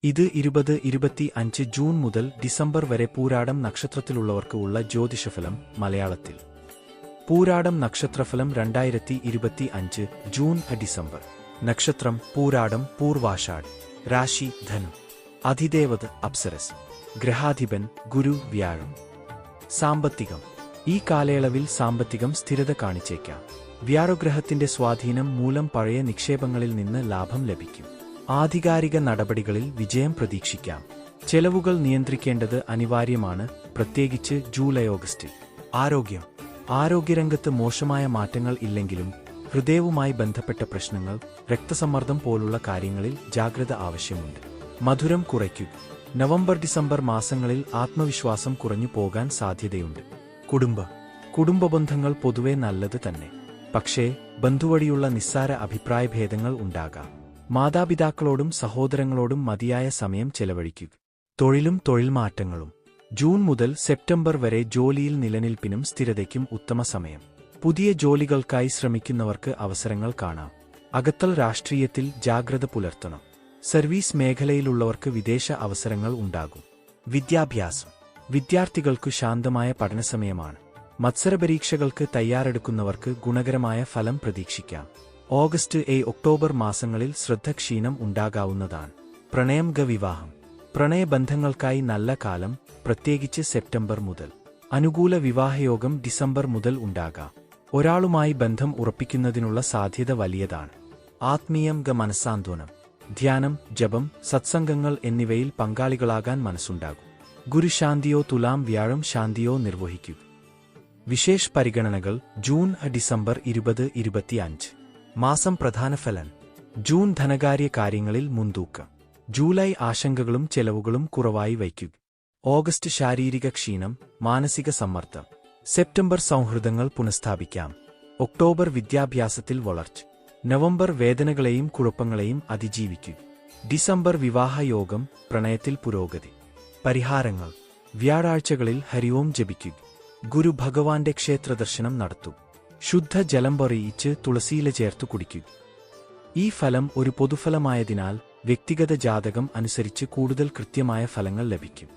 ഇത് 20-25 ജൂൺ മുതൽ ഡിസംബർ വരെ പൂരാടം നക്ഷത്രത്തിലുള്ളവർക്ക് ഉള്ള ജ്യോതിഷഫലം മലയാളത്തിൽ. Pooradam നക്ഷത്രഫലം 2025 June December. നക്ഷത്രം പൂരാടം പൂർവാഷാഢ്. രാശി ധനു. അധിദേവത അപ്സരസ്. ഗ്രഹാധിപൻ ഗുരു വ്യാഴം. സാമ്പത്തികം. ഈ കാലയളവിൽ സാമ്പത്തികം സ്ഥിരത കാണിച്ചേക്കാം. വ്യാഴഗ്രഹത്തിന്റെ സ്വാധീനം മൂലം പഴയ നിക്ഷേപങ്ങളിൽ നിന്ന് ലാഭം ലഭിക്കും. ആധികാരിക നടപടികളിൽ വിജയം പ്രതീക്ഷിക്കാം. ചെലവുകൾ നിയന്ത്രിക്കേണ്ടത് അനിവാര്യമാണ്, പ്രത്യേകിച്ച് ജൂലൈ-ഓഗസ്റ്റിൽ. ആരോഗ്യം. ആരോഗ്യരംഗത്ത് മോശമായ മാറ്റങ്ങൾ ഇല്ലെങ്കിലും ഹൃദയവുമായി ബന്ധപ്പെട്ട പ്രശ്നങ്ങൾ, രക്തസമ്മർദ്ദം പോലുള്ള കാര്യങ്ങളിൽ ജാഗ്രത ആവശ്യമുണ്ട്. മധുരം കുറയ്ക്കുക. നവംബർ-ഡിസംബർ മാസങ്ങളിൽ ആത്മവിശ്വാസം കുറഞ്ഞു പോകാൻ സാധ്യതയുണ്ട്. കുടുംബബന്ധങ്ങൾ പൊതുവെ നല്ലത് തന്നെ. പക്ഷേ ബന്ധുവഴിയുള്ള നിസ്സാര അഭിപ്രായഭേദങ്ങൾ ഉണ്ടാകാം. മാതാപിതാക്കളോടും സഹോദരങ്ങളോടും മതിയായ സമയം ചെലവഴിക്കുക. തൊഴിലും തൊഴിൽ മാറ്റങ്ങളും. ജൂൺ മുതൽ സെപ്റ്റംബർ വരെ ജോലിയിൽ നിലനിൽപ്പിനും സ്ഥിരതയ്ക്കും ഉത്തമ സമയം. പുതിയ ജോലികൾക്കായി ശ്രമിക്കുന്നവർക്ക് അവസരങ്ങൾ കാണാം. അകത്തൽ രാഷ്ട്രീയത്തിൽ ജാഗ്രത പുലർത്തണം. സർവീസ് മേഖലയിലുള്ളവർക്ക് വിദേശ അവസരങ്ങൾ ഉണ്ടാകും. വിദ്യാഭ്യാസം. വിദ്യാർത്ഥികൾക്കു ശാന്തമായ പഠനസമയമാണ്. മത്സരപരീക്ഷകൾക്ക് തയ്യാറെടുക്കുന്നവർക്ക് ഗുണകരമായ ഫലം പ്രതീക്ഷിക്കാം. ഓഗസ്റ്റ്-ഒക്ടോബർ മാസങ്ങളിൽ ശ്രദ്ധക്ഷീണം ഉണ്ടാകാവുന്നതാണ്. വിവാഹം. പ്രണയബന്ധങ്ങൾക്കായി നല്ല കാലം, പ്രത്യേകിച്ച് സെപ്റ്റംബർ മുതൽ. അനുകൂല വിവാഹയോഗം ഡിസംബർ മുതൽ ഉണ്ടാകാം. ഒരാളുമായി ബന്ധം ഉറപ്പിക്കുന്നതിനുള്ള സാധ്യത വലിയതാണ്. മനസ്സാന്തോനം. ധ്യാനം, ജപം, സത്സംഗങ്ങൾ എന്നിവയിൽ പങ്കാളികളാകാൻ മനസ്സുണ്ടാകും. ഗുരുശാന്തിയോ തുലാം വ്യാഴം ശാന്തിയോ നിർവഹിക്കുക. വിശേഷ പരിഗണനകൾ. ജൂൺ-ഡിസംബർ 20-25 മാസം. പ്രധാന ഫലൻ. ജൂൺ ധനകാര്യ കാര്യങ്ങളിൽ മുൻതൂക്കം. ജൂലൈ ആശങ്കകളും ചെലവുകളും കുറവായി വയ്ക്കുക. ഓഗസ്റ്റ് ശാരീരിക ക്ഷീണം, മാനസിക സമ്മർദ്ദം. സെപ്റ്റംബർ സൗഹൃദങ്ങൾ പുനഃസ്ഥാപിക്കാം. ഒക്ടോബർ വിദ്യാഭ്യാസത്തിൽ വളർച്ച. നവംബർ വേദനകളെയും കുഴപ്പങ്ങളെയും അതിജീവിക്കുക. ഡിസംബർ വിവാഹയോഗം, പ്രണയത്തിൽ പുരോഗതി. പരിഹാരങ്ങൾ. വ്യാഴാഴ്ചകളിൽ ഹരിഓം ജപിക്കുക. ഗുരു ഭഗവാന്റെ ക്ഷേത്രദർശനം നടത്തുക. ശുദ്ധ ജലം പൊറിയിച്ച് തുളസിയില ചേർത്തു കുടിക്കുക. ഈ ഫലം ഒരു പൊതുഫലമായതിനാൽ വ്യക്തിഗത ജാതകം അനുസരിച്ച് കൂടുതൽ കൃത്യമായ ഫലങ്ങൾ ലഭിക്കും.